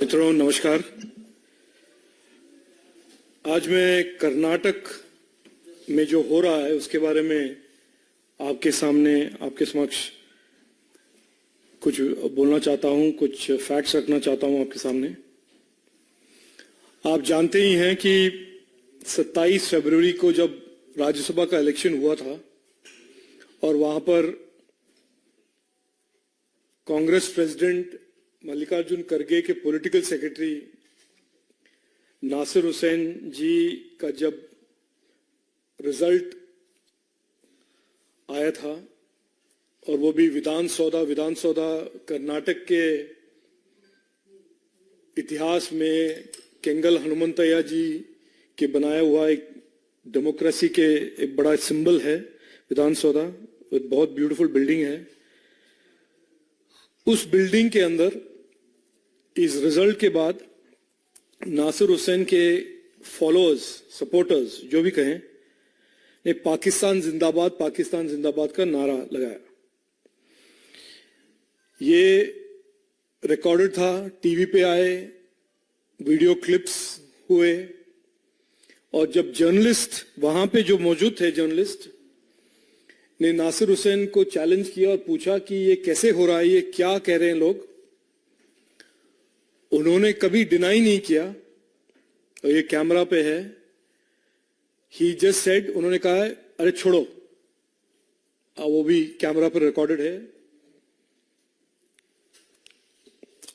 मित्रों नमस्कार। आज मैं कर्नाटक में जो हो रहा है उसके बारे में आपके सामने आपके समक्ष कुछ बोलना चाहता हूं, कुछ फैक्ट्स रखना चाहता हूं आपके सामने। आप जानते ही हैं कि 27 फरवरी को जब राज्यसभा का इलेक्शन हुआ था और वहां पर कांग्रेस प्रेसिडेंट मल्लिकार्जुन खड़गे के पॉलिटिकल सेक्रेटरी नासिर हुसैन जी का जब रिजल्ट आया था और वो भी विधानसौधा कर्नाटक के इतिहास में केंगल हनुमंतಯ್య जी के बनाया हुआ एक डेमोक्रेसी के एक बड़ा सिंबल है विधानसौधा। बहुत ब्यूटीफुल बिल्डिंग है। उस बिल्डिंग के अंदर इस रिजल्ट के बाद नासिर हुसैन के फॉलोअर्स, सपोर्टर्स जो भी कहें, ने पाकिस्तान जिंदाबाद का नारा लगाया। ये रिकॉर्डेड था, टीवी पे आए, वीडियो क्लिप्स हुए और जब जर्नलिस्ट वहां पे जो मौजूद थे, जर्नलिस्ट ने नासिर हुसैन को चैलेंज किया और पूछा कि ये कैसे हो रहा है, ये क्या कह रहे हैं लोग। उन्होंने कभी डिनाई नहीं किया और ये कैमरा पे है। ही जस्ट सेड, उन्होंने कहा है अरे छोड़ो, वो भी कैमरा पर रिकॉर्डेड है।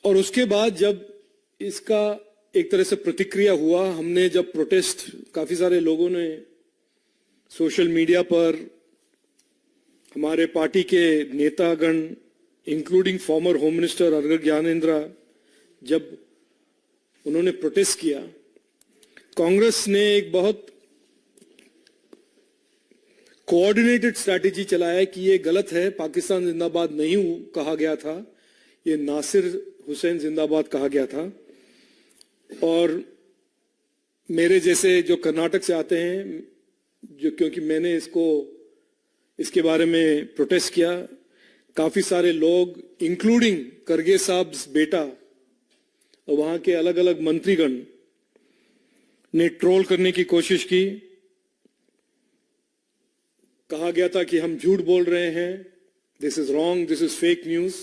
और उसके बाद जब इसका एक तरह से प्रतिक्रिया हुआ, हमने जब प्रोटेस्ट, काफी सारे लोगों ने सोशल मीडिया पर, हमारे पार्टी के नेतागण इंक्लूडिंग फॉर्मर होम मिनिस्टर अर्घ ज्ञानेंद्र, जब उन्होंने प्रोटेस्ट किया, कांग्रेस ने एक बहुत कोऑर्डिनेटेड स्ट्रैटेजी चलाया कि ये गलत है, पाकिस्तान जिंदाबाद नहीं कहा गया था, ये नासिर हुसैन जिंदाबाद कहा गया था। और मेरे जैसे जो कर्नाटक से आते हैं, जो क्योंकि मैंने इसके बारे में प्रोटेस्ट किया, काफी सारे लोग इंक्लूडिंग खड़गे साहब बेटा और वहां के अलग अलग मंत्रीगण ने ट्रोल करने की कोशिश की। कहा गया था कि हम झूठ बोल रहे हैं, this is wrong, this is fake news,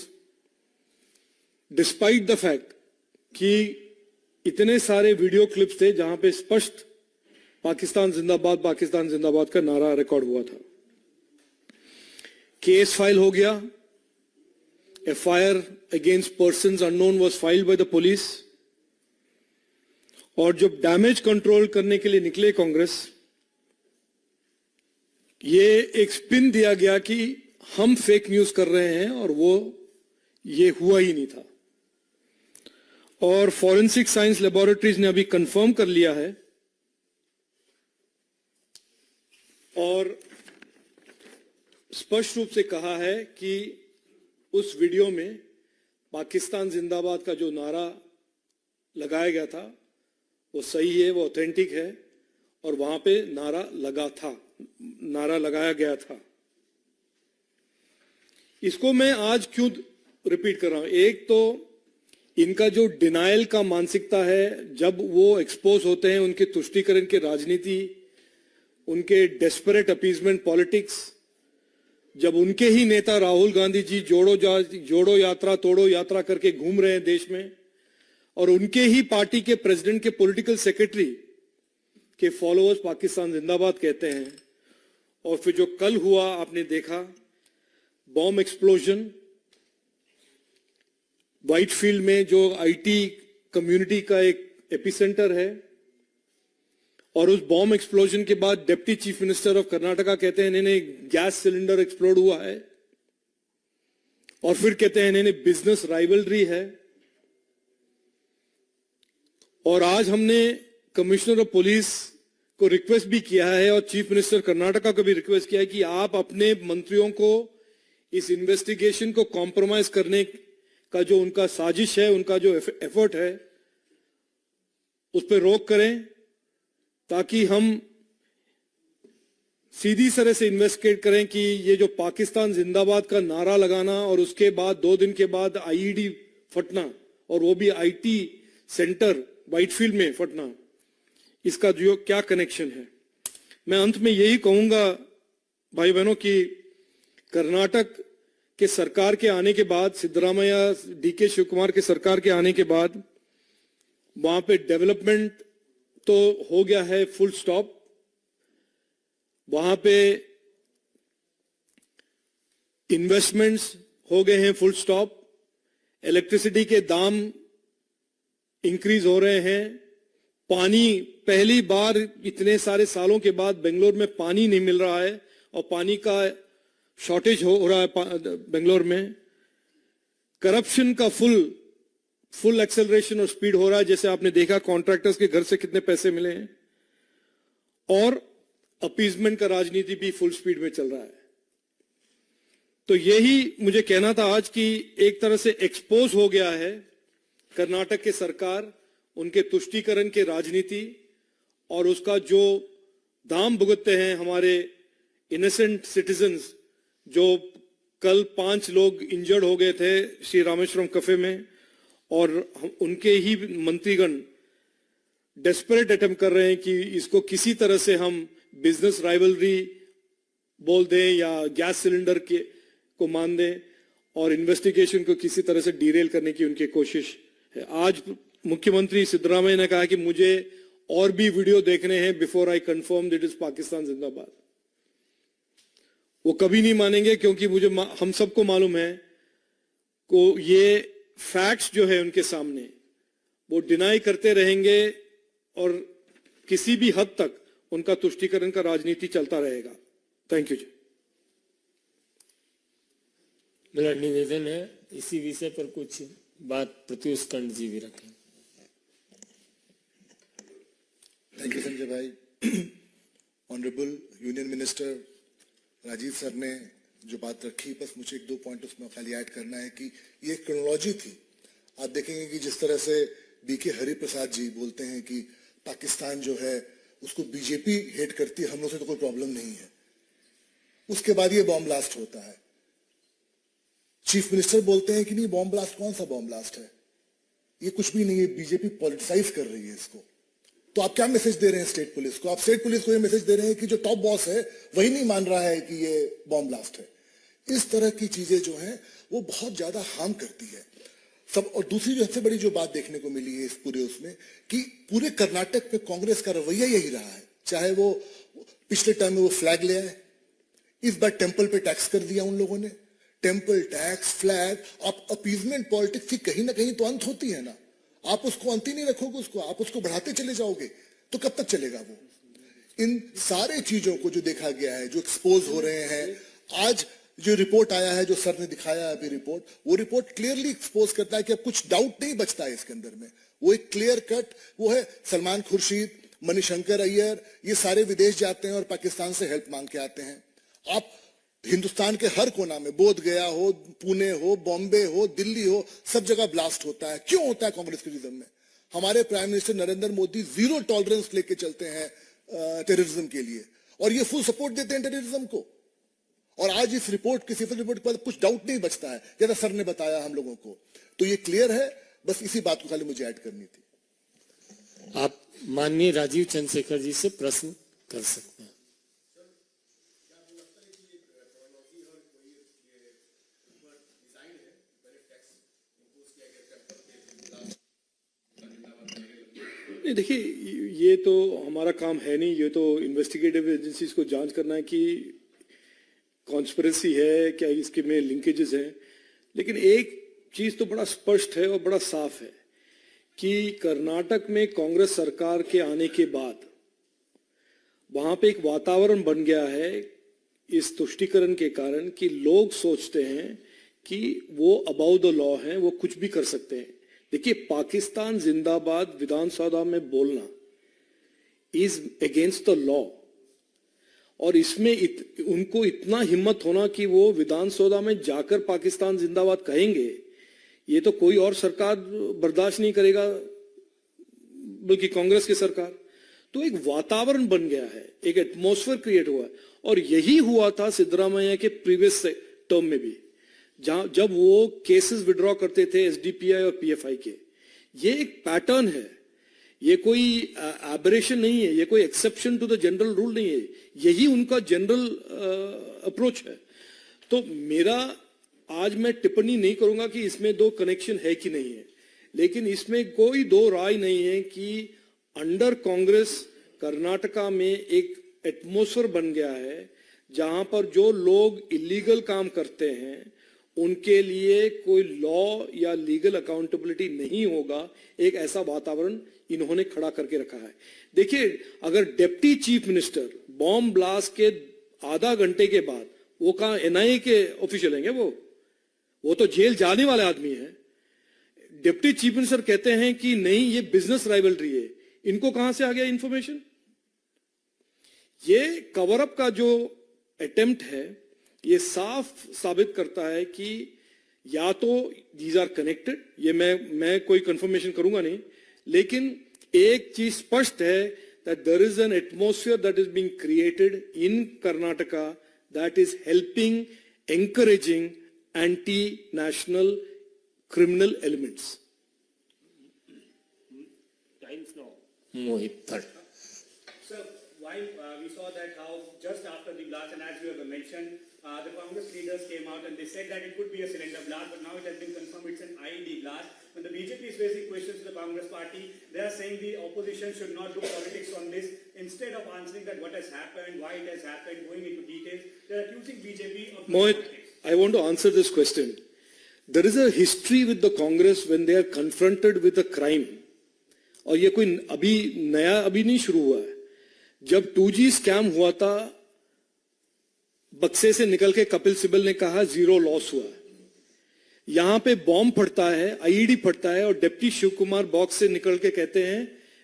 despite the fact कि इतने सारे वीडियो क्लिप्स थे जहां पे स्पष्ट पाकिस्तान जिंदाबाद का नारा रिकॉर्ड हुआ था। केस फाइल हो गया, FIR against persons unknown was filed by the police. और जब डैमेज कंट्रोल करने के लिए निकले कांग्रेस, ये एक स्पिन दिया गया कि हम फेक न्यूज कर रहे हैं और ये हुआ ही नहीं था। और फॉरेंसिक साइंस लेबोरेटरीज ने अभी कंफर्म कर लिया है और स्पष्ट रूप से कहा है कि उस वीडियो में पाकिस्तान जिंदाबाद का जो नारा लगाया गया था वो सही है, वो ऑथेंटिक है और वहां पे नारा लगाया गया था। इसको मैं आज क्यों रिपीट कर रहा हूं? एक तो इनका जो डिनायल का मानसिकता है, जब वो एक्सपोज होते हैं, उनके तुष्टीकरण की राजनीति, उनके डेस्परेट अपीजमेंट पॉलिटिक्स, जब उनके ही नेता राहुल गांधी जी जोड़ो यात्रा तोड़ो यात्रा करके घूम रहे हैं देश में और उनके ही पार्टी के प्रेसिडेंट के पॉलिटिकल सेक्रेटरी के फॉलोअर्स पाकिस्तान जिंदाबाद कहते हैं। और फिर जो कल हुआ आपने देखा, बॉम्ब एक्सप्लोजन व्हाइटफील्ड में, जो आईटी कम्युनिटी का एक एपिसेंटर है, और उस बॉम्ब एक्सप्लोजन के बाद deputy chief minister of Karnataka कहते हैं नहीं गैस सिलेंडर एक्सप्लोड हुआ है, और फिर कहते हैं नहीं बिजनेस राइवलरी है। और आज हमने कमिश्नर ऑफ पुलिस को रिक्वेस्ट भी किया है और चीफ मिनिस्टर कर्नाटका को भी रिक्वेस्ट किया है कि आप अपने मंत्रियों को इस इन्वेस्टिगेशन को कॉम्प्रोमाइज करने का जो उनका साजिश है, उनका जो एफर्ट है, उस पर रोक करें ताकि हम सीधी तरह से इन्वेस्टिगेट करें कि ये जो पाकिस्तान जिंदाबाद का नारा लगाना और उसके बाद 2 दिन के बाद आईईडी फटना, और वो भी आईटी सेंटर व्हाइटफील्ड में फटना, इसका जो क्या कनेक्शन है। मैं अंत में यही कहूंगा भाई बहनों कि कर्नाटक के सरकार के आने के बाद, सिद्धरामैया डीके शिव कुमार के सरकार के आने के बाद वहां पे डेवलपमेंट तो हो गया है फुल स्टॉप। वहां पे इन्वेस्टमेंट्स हो गए हैं फुल स्टॉप। इलेक्ट्रिसिटी के दाम इंक्रीज हो रहे हैं। पानी, पहली बार इतने सारे सालों के बाद बेंगलोर में पानी नहीं मिल रहा है और पानी का शॉर्टेज हो रहा है बेंगलोर में। करप्शन का फुल एक्सेलरेशन और स्पीड हो रहा है, जैसे आपने देखा कॉन्ट्रैक्टर्स के घर से कितने पैसे मिले हैं। और अपीजमेंट का राजनीति भी फुल स्पीड में चल रहा है। तो यही मुझे कहना था आज कि एक तरह से एक्सपोज हो गया है कर्नाटक की सरकार, उनके तुष्टीकरण के राजनीति और उसका जो दाम भुगतते हैं हमारे इनोसेंट सिटीजन्स। जो कल 5 लोग इंजर्ड हो गए थे श्री रामेश्वरम कैफे में, और उनके ही मंत्रीगण डेस्परेट अटेम्प्ट कर रहे हैं कि इसको किसी तरह से हम बिजनेस राइवलरी बोल दें या गैस सिलेंडर के को मान दें और इन्वेस्टिगेशन को किसी तरह से डीरेल करने की उनकी कोशिश है। आज मुख्यमंत्री सिद्धरामैया ने कहा कि मुझे और भी वीडियो देखने हैं before I confirm that is Pakistan जिंदाबाद। वो कभी नहीं मानेंगे, क्योंकि हम सबको मालूम है को ये फैक्ट्स जो है उनके सामने वो डिनाई करते रहेंगे और किसी भी हद तक उनका तुष्टीकरण का राजनीति चलता रहेगा। थैंक यू जी। मेरा निवेदन है इसी विषय पर कुछ बात प्रत्युष कंड जी भी रखें। थैंक यू संजय भाई। Honourable union minister Rajiv sir ने जो बात रखी, बस मुझे 1-2 पॉइंट उसमें खाली ऐड करना है कि ये क्रोनोलॉजी थी। आप देखेंगे कि जिस तरह से बीके हरिप्रसाद जी बोलते हैं कि पाकिस्तान जो है उसको बीजेपी हेट करती है, हम लोग से तो कोई प्रॉब्लम नहीं है। उसके बाद ये बॉम्ब ब्लास्ट होता है। चीफ मिनिस्टर बोलते हैं कि नहीं बॉम्ब ब्लास्ट, कौन सा बॉम्ब ब्लास्ट है, ये कुछ भी नहीं है, बीजेपी पॉलिटिसाइज कर रही है इसको। तो आप क्या मैसेज दे रहे हैं स्टेट पुलिस को? आप स्टेट पुलिस को ये मैसेज दे रहे हैं कि जो टॉप बॉस है वही नहीं मान रहा है कि ये बॉम्ब ब्लास्ट है। इस तरह की चीजें जो हैं वो बहुत ज्यादा हार्म करती है सब। और दूसरी जो सबसे बड़ी जो बात देखने को मिली है इस पूरे उसमें कि पूरे कर्नाटक में कांग्रेस का रवैया यही रहा है। चाहे वो पिछले टर्म में वो फ्लैग ले आए, इस बार टेंपल पे टैक्स कर दिया उन लोगों ने। टेंपल टैक्स, फ्लैग, आप अपीजमेंट पॉलिटिक्स की कहीं ना कहीं तो अंत होती है ना। आप उसको अंत ही नहीं रखोगे, उसको आप उसको बढ़ाते चले जाओगे तो कब तक चलेगा वो? इन सारे चीजों को जो देखा गया है, जो एक्सपोज हो रहे हैं, आज जो रिपोर्ट आया है, जो सर ने दिखाया अभी रिपोर्ट, वो रिपोर्ट क्लियरली एक्सपोज करता है कि अब कुछ डाउट नहीं बचता है इसके अंदर में। वो एक क्लियर कट वो है, सलमान खुर्शीद, मणिशंकर अय्यर, ये सारे विदेश जाते हैं और पाकिस्तान से हेल्प मांग के आते हैं। आप हिंदुस्तान के हर कोना में, बोध गया हो, पुणे हो, बॉम्बे हो, दिल्ली हो, सब जगह ब्लास्ट होता है। क्यों होता है? कांग्रेस के रिज्म में। हमारे prime minister Narendra Modi 0 tolerance लेके चलते हैं टेररिज्म के लिए, और ये फुल सपोर्ट देते हैं टेररिज्म को। और आज इस रिपोर्ट की सिफर रिपोर्ट के बाद कुछ डाउट नहीं बचता है, जैसा सर ने बताया हम लोगों को। तो ये क्लियर है, बस इसी बात को खाली मुझे ऐड करनी थी। आप माननीय राजीव चंद्रशेखर जी से प्रश्न कर सकते हैं। नहीं, देखिए ये तो हमारा काम है नहीं। ये तो इन्वेस्टिगेटिव एजेंसीज को जांच करना है कि कॉन्स्पिरेसी है क्या, इसके में लिंकेजेस हैं। लेकिन एक चीज तो बड़ा स्पष्ट है और बड़ा साफ है कि कर्नाटक में कांग्रेस सरकार के आने के बाद वहां पे एक वातावरण बन गया है इस तुष्टीकरण के कारण कि लोग सोचते हैं कि वो अबाउ द लॉ हैं, वो कुछ भी कर सकते हैं। देखिए, पाकिस्तान जिंदाबाद विधानसभा में बोलना इज अगेंस्ट द लॉ, और इसमें उनको इतना हिम्मत होना कि वो विधानसभा में जाकर पाकिस्तान जिंदाबाद कहेंगे, ये तो कोई और सरकार बर्दाश्त नहीं करेगा, बल्कि कांग्रेस की सरकार। तो एक वातावरण बन गया है, एक एटमॉस्फेयर क्रिएट हुआ है। और यही हुआ था सिद्धरामैया के प्रीवियस टर्म में भी, जब वो केसेस विड्रॉ करते थे एसडीपीआई और पीएफआई के, ये एक पैटर्न है, ये कोई एबरेशन नहीं है, ये कोई exception to the general rule नहीं है, यही उनका जनरल अप्रोच है। तो मेरा आज मैं टिप्पणी नहीं करूंगा कि इसमें दो कनेक्शन है कि नहीं है, लेकिन इसमें कोई दो राय नहीं है कि अंडर कांग्रेस कर्नाटका में एक एटमॉस्फेयर बन गया है जहां पर जो लोग इलीगल काम करते हैं उनके लिए कोई लॉ या लीगल अकाउंटेबिलिटी नहीं होगा, एक ऐसा वातावरण इन्होंने खड़ा करके रखा है। देखिए, अगर deputy chief minister bomb blast के आधा घंटे के बाद, वो कहा एनआईए के ऑफिशियल हैं वो तो जेल जाने वाले आदमी है, डिप्टी चीफ मिनिस्टर कहते हैं कि नहीं ये बिजनेस राइवलरी है, इनको कहां से आ गया इंफॉर्मेशन? ये कवर अप का जो अटेम्प्ट है ये साफ साबित करता है कि या तो दीज आर कनेक्टेड, ये मैं कोई कंफर्मेशन करूंगा नहीं, लेकिन एक चीज स्पष्ट है that there is an atmosphere that is being created in Karnataka that is helping, encouraging anti-national criminal elements. Times now. Mohit, third. Sir, while we saw that how just after the blast, and as you have mentioned, the Congress leaders came out and they said that it could be a cylinder blast, but now it has been confirmed it's an IED blast. When the BJP is raising questions to the Congress party, they are saying the opposition should not do politics on this. Instead of answering that what has happened, why it has happened, going into details, they are accusing BJP of Mohit, politics. I want to answer this question. There is a history with the Congress when they are confronted with a crime. और ये कोई अभी नहीं शुरू हुआ है। जब 2G scam हुआ था, बक्से से निकल के कपिल सिब्बल ने कहा जीरो लॉस हुआ है। यहां पे बॉम्ब फटता है, आईईडी फटता है और डिप्टी शिव कुमार बॉक्स से निकल के कहते हैं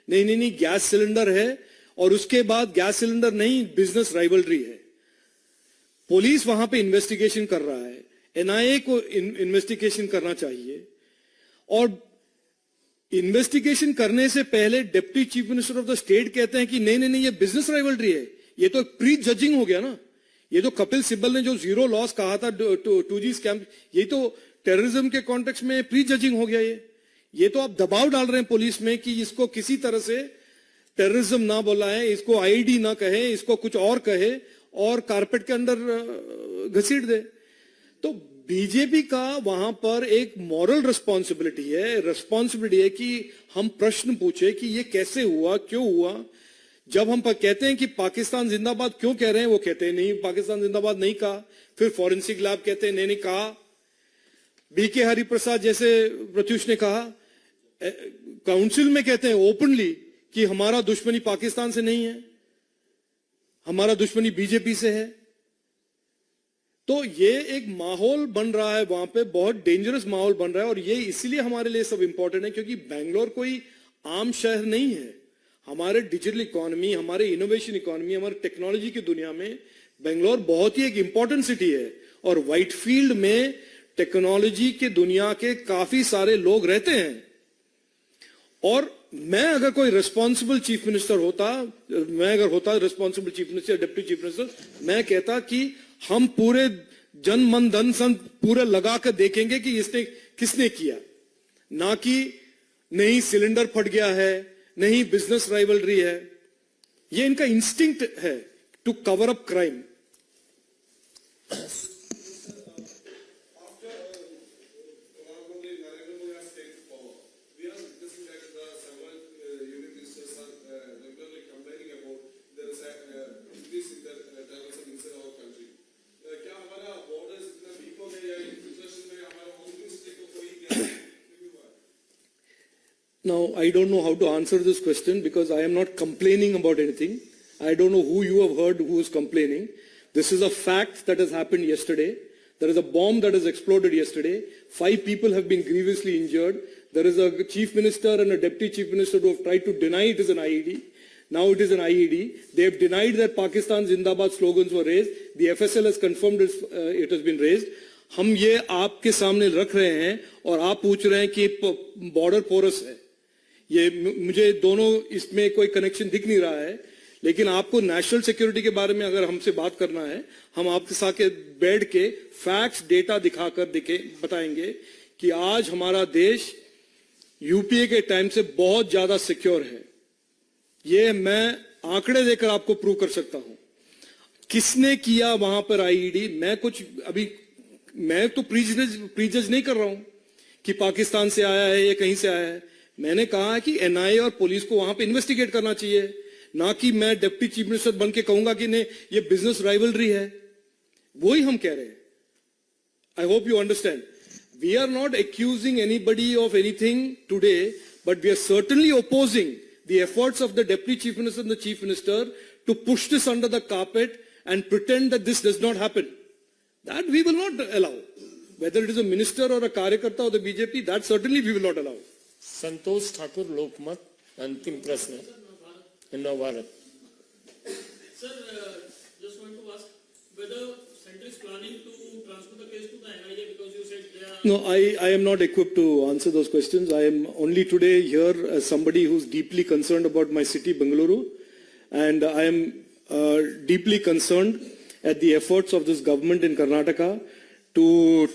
नहीं गैस सिलेंडर है, और उसके बाद गैस सिलेंडर नहीं बिजनेस राइवलरी है। पुलिस वहां पे इन्वेस्टिगेशन कर रहा है, एनआईए को इन्वेस्टिगेशन करना चाहिए, और इन्वेस्टिगेशन करने से पहले deputy chief minister of the state कहते हैं कि नहीं ये बिजनेस राइवलरी है। ये तो प्री जजिंग हो गया ना। ये तो कपिल सिब्बल ने जो जीरो लॉस कहा था 2G स्कैम, ये तो टेररिज्म के कॉन्टेक्स्ट में प्री जजिंग हो गया। ये तो आप दबाव डाल रहे हैं पुलिस में कि इसको किसी तरह से टेररिज्म ना बुलाएं, इसको आईडी ना कहे, इसको कुछ और कहे और कारपेट के अंदर घसीट दे। तो बीजेपी का वहां पर एक मॉरल रिस्पॉन्सिबिलिटी है कि हम प्रश्न पूछे कि ये कैसे हुआ, क्यों हुआ। जब हम कहते हैं कि पाकिस्तान जिंदाबाद क्यों कह रहे हैं, वो कहते हैं नहीं पाकिस्तान जिंदाबाद नहीं कहा। फिर फॉरेंसिक लैब कहते हैं नहीं कहा। बीके हरिप्रसाद जैसे प्रत्युष ने कहा, काउंसिल में कहते हैं ओपनली कि हमारा दुश्मनी पाकिस्तान से नहीं है, हमारा दुश्मनी बीजेपी से है। तो ये एक माहौल बन रहा है वहां पे, बहुत डेंजरस माहौल बन रहा है, और ये इसलिए हमारे लिए सब इंपॉर्टेंट है क्योंकि बेंगलोर कोई आम शहर नहीं है। हमारे डिजिटल इकोनॉमी, हमारे इनोवेशन इकोनॉमी, हमारे टेक्नोलॉजी की दुनिया में बेंगलोर बहुत ही एक इंपॉर्टेंट सिटी है, और व्हाइटफील्ड में टेक्नोलॉजी के दुनिया के काफी सारे लोग रहते हैं। और मैं अगर कोई रिस्पॉन्सिबल चीफ मिनिस्टर होता, responsible chief minister, deputy chief minister, मैं कहता कि हम पूरे जन मन धन सन पूरे लगा कर देखेंगे कि इसने किसने किया, ना कि नहीं सिलेंडर फट गया है, नहीं बिजनेस राइवलरी है। ये इनका इंस्टिंक्ट है to cover up crime. Now, I don't know how to answer this question because I am not complaining about anything. I don't know who you have heard who is complaining. This is a fact that has happened yesterday. There is a bomb that has exploded yesterday. 5 people have been grievously injured. There is a chief minister and a deputy chief minister who have tried to deny it is an IED. Now it is an IED. They have denied that Pakistan Zindabad slogans were raised. The FSL has confirmed it has been raised. हम ये आपके सामने रख रहे हैं और आप पूछ रहे हैं कि बॉर्डर पोरस है। ये मुझे दोनों इसमें कोई कनेक्शन दिख नहीं रहा है, लेकिन आपको नेशनल सिक्योरिटी के बारे में अगर हमसे बात करना है, हम आपके साथ बैठ के फैक्ट्स डेटा दिखाकर बताएंगे कि आज हमारा देश यूपीए के टाइम से बहुत ज्यादा सिक्योर है। ये मैं आंकड़े देकर आपको प्रूव कर सकता हूं। किसने किया वहां पर आईईडी, मैं तो प्रीजज नहीं कर रहा हूं कि पाकिस्तान से आया है या कहीं से आया है। मैंने कहा है कि एनआईए और पुलिस को वहां पे इन्वेस्टिगेट करना चाहिए, ना कि मैं डिप्टी चीफ मिनिस्टर बन के कहूंगा कि नहीं ये बिजनेस राइवलरी है। वही हम कह रहे हैं। I hope you understand. We are not accusing anybody of anything today, but we are certainly opposing the efforts of the deputy chief minister and the chief minister to push this under the carpet and pretend that this does not happen. That we will not allow. Whether it is a minister or a Karyakarta or the BJP, that certainly we will not allow. संतोष ठाकुर, लोकमत, अंतिम प्रश्न, Navbharat. Sir, just want to ask whether Centre is planning to transfer the case to the NIA because you said they are. No, I am not equipped to answer those questions. I am only today here as somebody who's deeply concerned about my city, Bengaluru, and I am deeply concerned at the efforts of this government in Karnataka to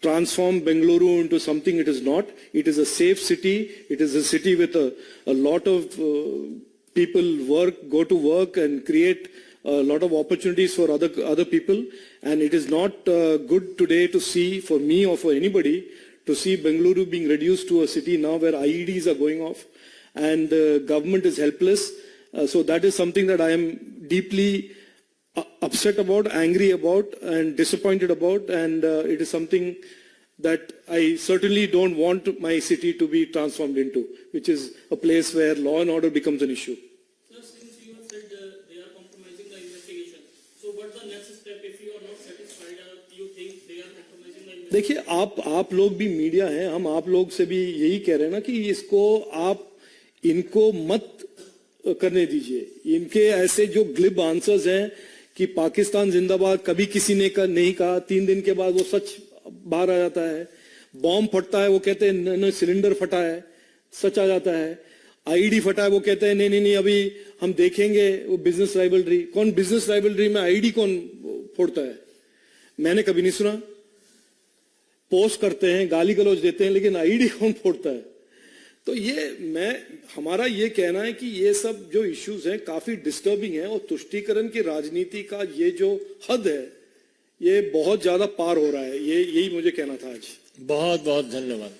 transform Bengaluru into something it is not. It is a safe city. It is a city with a lot of people go to work and create a lot of opportunities for other people, and it is not good today to see, for me or for anybody, to see Bengaluru being reduced to a city now where IEDs are going off and the government is helpless. So that is something that I am deeply upset about, angry about, and disappointed about, and it is something that I certainly don't want my city to be transformed into, which is a place where law and order becomes an issue. Sir, since you have said they are compromising the investigation, so what's the next step if you are not satisfied? You think they are compromising the investigation? देखिए, आप लोग भी media हैं, हम आप लोग से भी यही कह रहे हैं ना कि इसको आप इनको मत करने दीजिए। इनके ऐसे जो ग्लिब आंसर्स हैं कि पाकिस्तान जिंदाबाद कभी किसी ने नहीं कहा, 3 दिन के बाद वो सच बाहर आ जाता है। बॉम्ब फटता है, वो कहते हैं नहीं सिलेंडर फटा है, सच आ जाता है। आईडी फटा है, वो कहते हैं नहीं अभी हम देखेंगे, वो बिजनेस राइवलरी। कौन बिजनेस राइवलरी में आईडी कौन फोड़ता है? मैंने कभी नहीं सुना। पोस्ट करते हैं, गाली गलौज देते हैं, लेकिन आईडी कौन फोड़ता है? तो हमारा ये कहना है कि ये सब जो इश्यूज हैं काफी डिस्टर्बिंग है, और तुष्टीकरण की राजनीति का ये जो हद है ये बहुत ज्यादा पार हो रहा है। यही मुझे कहना था आज। बहुत बहुत धन्यवाद।